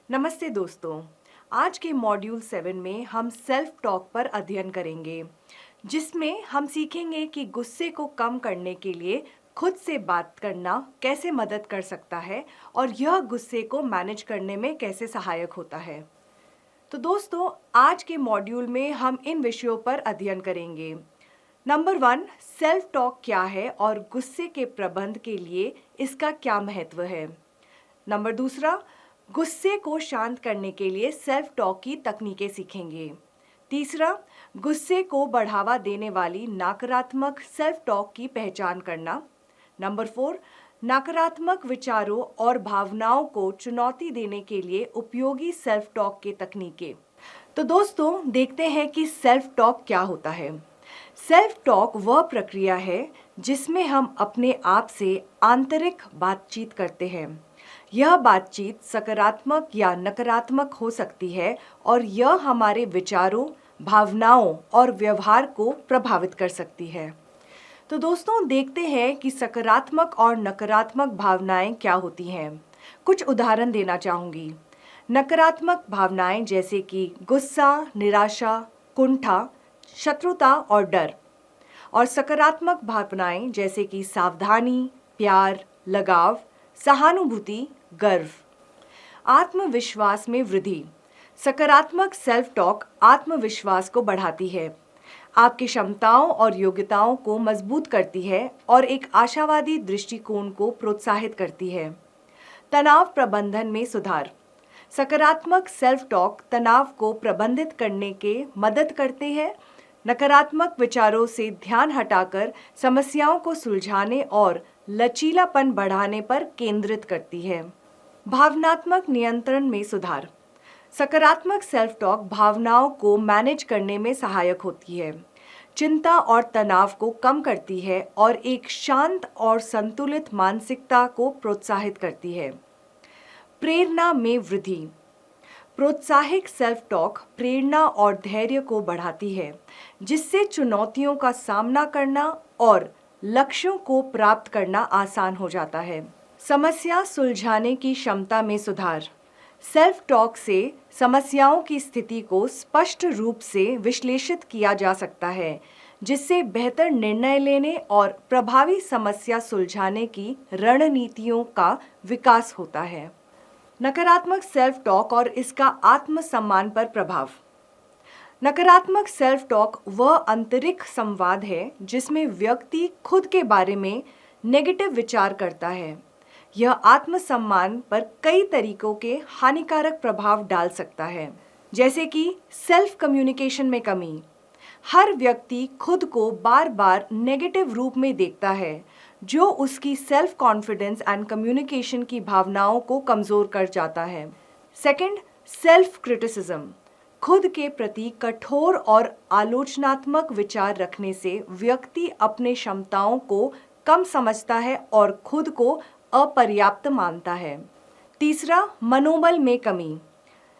नमस्ते दोस्तों। आज के मॉड्यूल 7 में हम सेल्फ टॉक पर अध्ययन करेंगे, जिसमें हम सीखेंगे कि गुस्से को कम करने के लिए खुद से बात करना कैसे मदद कर सकता है और यह गुस्से को मैनेज करने में कैसे सहायक होता है। तो दोस्तों, आज के मॉड्यूल में हम इन विषयों पर अध्ययन करेंगे। नंबर 1, सेल्फ टॉक क्या है और गुस्से के प्रबंधन के लिए इसका क्या महत्व है। नंबर 2, गुस्से को शांत करने के लिए सेल्फ टॉक की तकनीकें सीखेंगे। तीसरा, गुस्से को बढ़ावा देने वाली नकारात्मक सेल्फ टॉक की पहचान करना। नंबर 4, नकारात्मक विचारों और भावनाओं को चुनौती देने के लिए उपयोगी सेल्फ टॉक की तकनीकें। तो दोस्तों, देखते हैं कि सेल्फ टॉक क्या होता है। सेल्फ टॉक वह प्रक्रिया है जिसमें हम अपने आप से आंतरिक बातचीत करते हैं। यह बातचीत सकारात्मक या नकारात्मक हो सकती है और यह हमारे विचारों, भावनाओं और व्यवहार को प्रभावित कर सकती है। तो दोस्तों, देखते हैं कि सकारात्मक और नकारात्मक भावनाएं क्या होती हैं। कुछ उदाहरण देना चाहूँगी। नकारात्मक भावनाएं जैसे कि गुस्सा, निराशा, कुंठा, शत्रुता और डर। और सकारात्मक भावनाएं जैसे कि सावधानी, प्यार, लगाव, सहानुभूति, गर्व। आत्मविश्वास में वृद्धि। सकारात्मक सेल्फ टॉक आत्मविश्वास को बढ़ाती है, आपकी क्षमताओं और योग्यताओं को मजबूत करती है और एक आशावादी दृष्टिकोण को प्रोत्साहित करती है। तनाव प्रबंधन में सुधार। सकारात्मक सेल्फ टॉक तनाव को प्रबंधित करने के मदद करते हैं, नकारात्मक विचारों से ध्यान हटाकर समस्याओं को सुलझाने और लचीलापन बढ़ाने पर केंद्रित करती है। भावनात्मक नियंत्रण में सुधार। सकारात्मक सेल्फ टॉक भावनाओं को मैनेज करने में सहायक होती है, चिंता और तनाव को कम करती है और एक शांत और संतुलित मानसिकता को प्रोत्साहित करती है। प्रेरणा में वृद्धि। प्रोत्साहक सेल्फ टॉक प्रेरणा और धैर्य को बढ़ाती है, जिससे चुनौतियों का सामना करना और लक्ष्यों को प्राप्त करना आसान हो जाता है। समस्या सुलझाने की क्षमता में सुधार। सेल्फ टॉक से समस्याओं की स्थिति को स्पष्ट रूप से विश्लेषित किया जा सकता है, जिससे बेहतर निर्णय लेने और प्रभावी समस्या सुलझाने की रणनीतियों का विकास होता है। नकारात्मक सेल्फ टॉक और इसका आत्मसम्मान पर प्रभाव। नकारात्मक सेल्फ टॉक वह आंतरिक संवाद है जिसमें व्यक्ति खुद के बारे में नेगेटिव विचार करता है। यह आत्मसम्मान पर कई तरीकों के हानिकारक प्रभाव डाल सकता है, जैसे कि सेल्फ कम्युनिकेशन में कमी। हर व्यक्ति खुद को बार बार नेगेटिव रूप में देखता है, जो उसकी सेल्फ कॉन्फिडेंस एंड कम्युनिकेशन की भावनाओं को कमजोर कर जाता है। Second, self criticism. खुद के प्रति कठोर और आलोचनात्मक विचार रखने से व्यक्ति अपने क्षमताओं को कम समझता है और खुद को अपर्याप्त मानता है। तीसरा, मनोबल में कमी।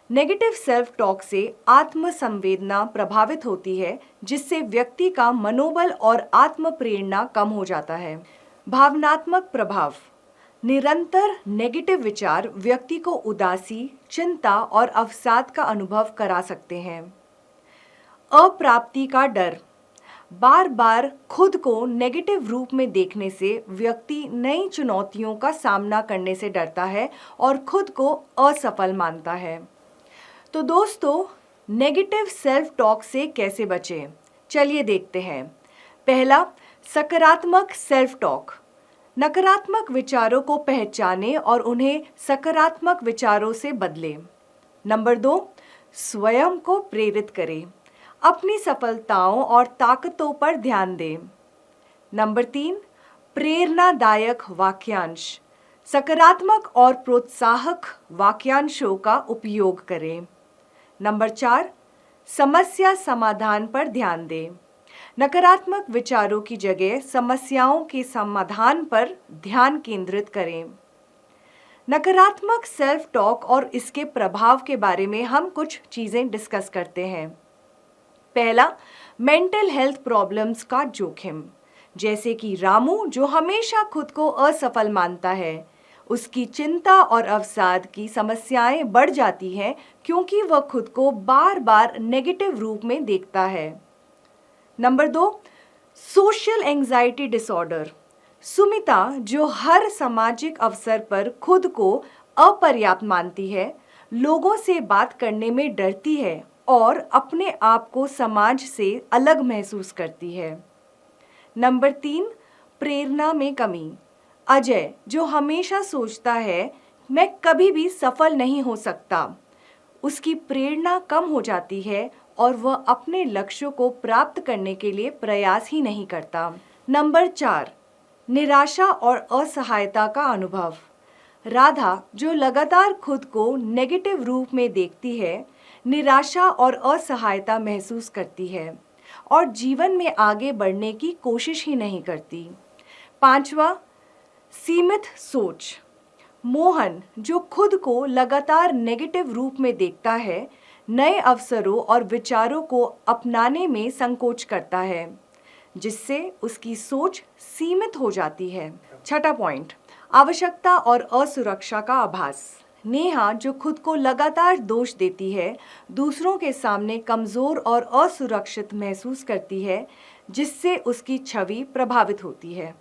नेगेटिव सेल्फ टॉक से आत्मसंवेदना प्रभावित होती है, जिससे व्यक्ति का मनोबल और आत्म प्रेरणा कम हो जाता है। भावनात्मक प्रभाव। निरंतर नेगेटिव विचार व्यक्ति को उदासी, चिंता और अवसाद का अनुभव करा सकते हैं। अप्राप्ति का डर। बार बार खुद को नेगेटिव रूप में देखने से व्यक्ति नई चुनौतियों का सामना करने से डरता है और खुद को असफल मानता है। तो दोस्तों, नेगेटिव सेल्फ टॉक से कैसे बचें? चलिए देखते हैं। पहला, सकारात्मक सेल्फ टॉक। नकारात्मक विचारों को पहचानें और उन्हें सकारात्मक विचारों से बदलें। नंबर 2, स्वयं को प्रेरित करें। अपनी सफलताओं और ताकतों पर ध्यान दें। नंबर 3, प्रेरणादायक वाक्यांश। सकारात्मक और प्रोत्साहक वाक्यांशों का उपयोग करें। नंबर 4, समस्या समाधान पर ध्यान दें। नकारात्मक विचारों की जगह समस्याओं के समाधान पर ध्यान केंद्रित करें। नकारात्मक सेल्फ टॉक और इसके प्रभाव के बारे में हम कुछ चीजें डिस्कस करते हैं। पहला, मेंटल हेल्थ प्रॉब्लम्स का जोखिम। जैसे कि रामू, जो हमेशा खुद को असफल मानता है, उसकी चिंता और अवसाद की समस्याएं बढ़ जाती हैं क्योंकि वह खुद को बार बार नेगेटिव रूप में देखता है। Number 2, social anxiety disorder. Sumita, जो हर सामाजिक अवसर पर खुद को अपर्याप्त मानती है, लोगों से बात करने में डरती है और अपने आप को समाज से अलग महसूस करती है। नंबर 3, प्रेरणा में कमी। अजय, जो हमेशा सोचता है मैं कभी भी सफल नहीं हो सकता, उसकी प्रेरणा कम हो जाती है और वह अपने लक्ष्यों को प्राप्त करने के लिए प्रयास ही नहीं करता। नंबर 4, निराशा और असहायता का अनुभव। राधा, जो लगातार खुद को नेगेटिव रूप में देखती है, निराशा और असहायता महसूस करती है और जीवन में आगे बढ़ने की कोशिश ही नहीं करती। 5वां, सीमित सोच। मोहन, जो खुद को लगातार नेगेटिव रूप में देखता है, नए अवसरों और विचारों को अपनाने में संकोच करता है, जिससे उसकी सोच सीमित हो जाती है। 6वां पॉइंट, आवश्यकता और असुरक्षा का आभास। नेहा, जो खुद को लगातार दोष देती है, दूसरों के सामने कमजोर और असुरक्षित महसूस करती है, जिससे उसकी छवि प्रभावित होती है।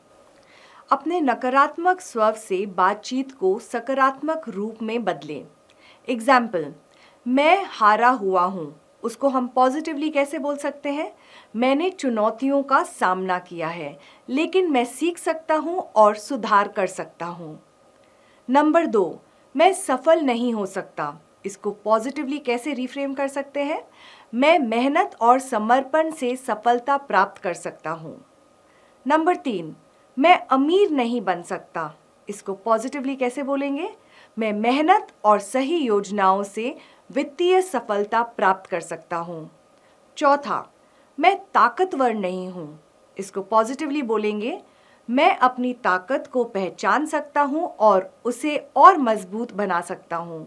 अपने नकारात्मक स्वभाव से बातचीत को सकारात्मक रूप में बदलें। एग्जाम्पल, मैं हारा हुआ हूँ, उसको हम पॉजिटिवली कैसे बोल सकते हैं? मैंने चुनौतियों का सामना किया है, लेकिन मैं सीख सकता हूँ और सुधार कर सकता हूँ। नंबर 2, मैं सफल नहीं हो सकता, इसको पॉजिटिवली कैसे रिफ्रेम कर सकते हैं? मैं मेहनत और समर्पण से सफलता प्राप्त कर सकता हूँ। नंबर 3, मैं अमीर नहीं बन सकता, इसको पॉजिटिवली कैसे बोलेंगे? मैं मेहनत और सही योजनाओं से वित्तीय सफलता प्राप्त कर सकता हूँ। 4था, मैं ताकतवर नहीं हूँ, इसको पॉजिटिवली बोलेंगे, मैं अपनी ताकत को पहचान सकता हूँ और उसे और मजबूत बना सकता हूँ।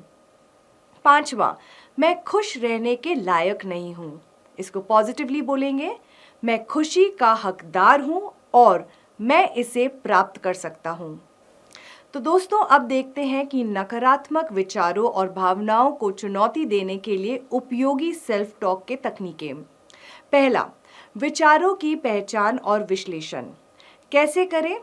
5वां, मैं खुश रहने के लायक नहीं हूँ, इसको पॉजिटिवली बोलेंगे, मैं खुशी का हकदार हूँ और मैं इसे प्राप्त कर सकता हूँ। तो दोस्तों, अब देखते हैं कि नकारात्मक विचारों और भावनाओं को चुनौती देने के लिए उपयोगी सेल्फ टॉक के तकनीकें। पहला, विचारों की पहचान और विश्लेषण। कैसे करें?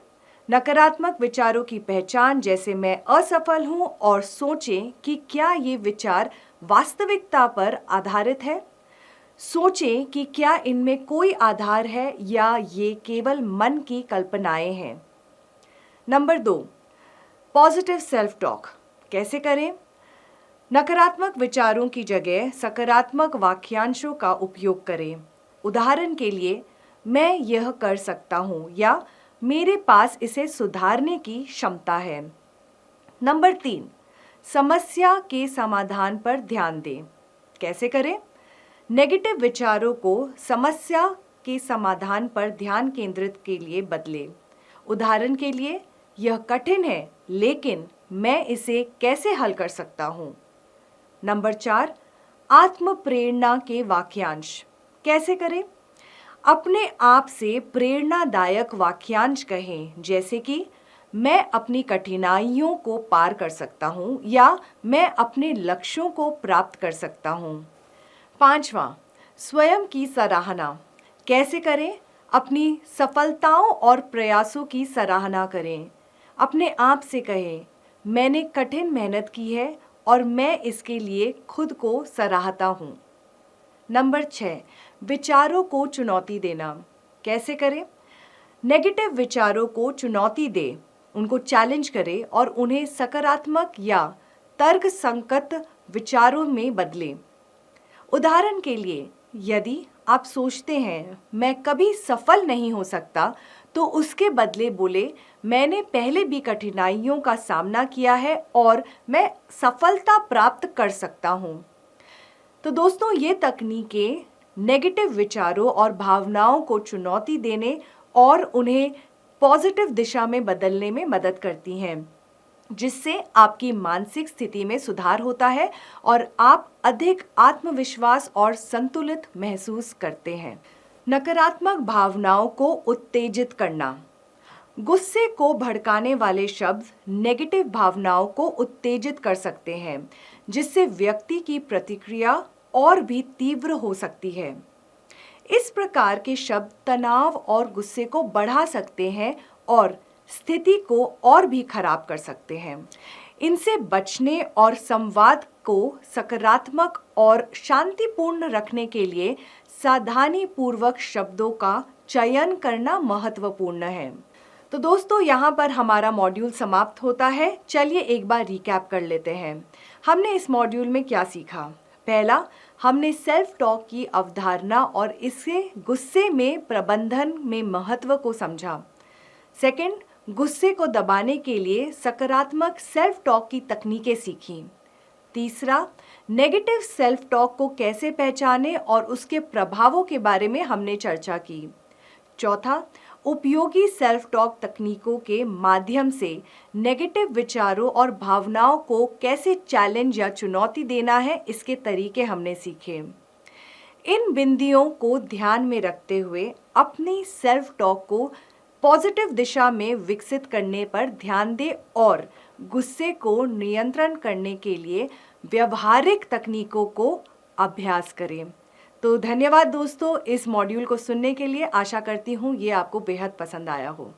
नकारात्मक विचारों की पहचान, जैसे मैं असफल हूं, और सोचें कि क्या ये विचार वास्तविकता पर आधारित है। सोचें कि क्या इनमें कोई आधार है या ये केवल मन की कल्पनाएं हैं। Number 2, positive self talk. कैसे करें? नकारात्मक विचारों की जगह सकारात्मक वाक्यांशों का उपयोग करें। उदाहरण के लिए, मैं यह कर सकता हूँ या मेरे पास इसे सुधारने की क्षमता है। नंबर 3, समस्या के समाधान पर ध्यान दें। कैसे करें? नेगेटिव विचारों को समस्या के समाधान पर ध्यान केंद्रित के लिए बदलें। उदाहरण के लिए, यह कठिन है, लेकिन मैं इसे कैसे हल कर सकता हूँ। नंबर 4, आत्म प्रेरणा के वाक्यांश। कैसे करें? अपने आप से प्रेरणादायक वाक्यांश कहें, जैसे कि मैं अपनी कठिनाइयों को पार कर सकता हूँ या मैं अपने लक्ष्यों को प्राप्त कर सकता हूँ। 5वां, स्वयं की सराहना। कैसे करें? अपनी सफलताओं और प्रयासों की सराहना करें। अपने आप से कहें, मैंने कठिन मेहनत की है और मैं इसके लिए खुद को सराहता हूँ। नंबर 6, विचारों को चुनौती देना। कैसे करें? नेगेटिव विचारों को चुनौती दें, उनको चैलेंज करें और उन्हें सकारात्मक या तर्कसंगत विचारों में बदलें। उदाहरण के लिए, यदि आप सोचते हैं मैं कभी सफल नहीं हो सकता, तो उसके बदले बोले, मैंने पहले भी कठिनाइयों का सामना किया है और मैं सफलता प्राप्त कर सकता हूँ। तो दोस्तों, ये तकनीकें नेगेटिव विचारों और भावनाओं को चुनौती देने और उन्हें पॉजिटिव दिशा में बदलने में मदद करती हैं, जिससे आपकी मानसिक स्थिति में सुधार होता है और आप अधिक आत्मविश्वास और संतुलित महसूस करते हैं। नकारात्मक भावनाओं को उत्तेजित करना। गुस्से को भड़काने वाले शब्द नेगेटिव भावनाओं को उत्तेजित कर सकते हैं, जिससे व्यक्ति की प्रतिक्रिया और भी तीव्र हो सकती है। इस प्रकार के शब्द तनाव और गुस्से को बढ़ा सकते हैं और स्थिति को और भी खराब कर सकते हैं। इनसे बचने और संवाद को सकारात्मक और शांतिपूर्ण रखने के लिए सावधानीपूर्वक शब्दों का चयन करना महत्वपूर्ण है। तो दोस्तों, यहाँ पर हमारा मॉड्यूल समाप्त होता है। चलिए एक बार रिकैप कर लेते हैं। हमने इस मॉड्यूल में क्या सीखा? पहला, हमने सेल्फ टॉक की अवधारणा और इससे गुस्से में प्रबंधन में महत्व को समझा। सेकंड, गुस्से को दबाने के लिए सकारात्मक सेल्फ टॉक की तकनीकें सीखी। तीसरा, नेगेटिव सेल्फ टॉक को कैसे पहचाने और उसके प्रभावों के बारे में हमने चर्चा की। चौथा, उपयोगी सेल्फ टॉक तकनीकों के माध्यम से नेगेटिव विचारों और भावनाओं को कैसे चैलेंज या चुनौती देना है, इसके तरीके हमने सीखे। इन बिंदियों को ध्यान में रखते हुए अपनी सेल्फ टॉक को पॉजिटिव दिशा में विकसित करने पर ध्यान दें और गुस्से को नियंत्रण करने के लिए व्यवहारिक तकनीकों को अभ्यास करें। तो धन्यवाद दोस्तों, इस मॉड्यूल को सुनने के लिए। आशा करती हूँ ये आपको बेहद पसंद आया हो।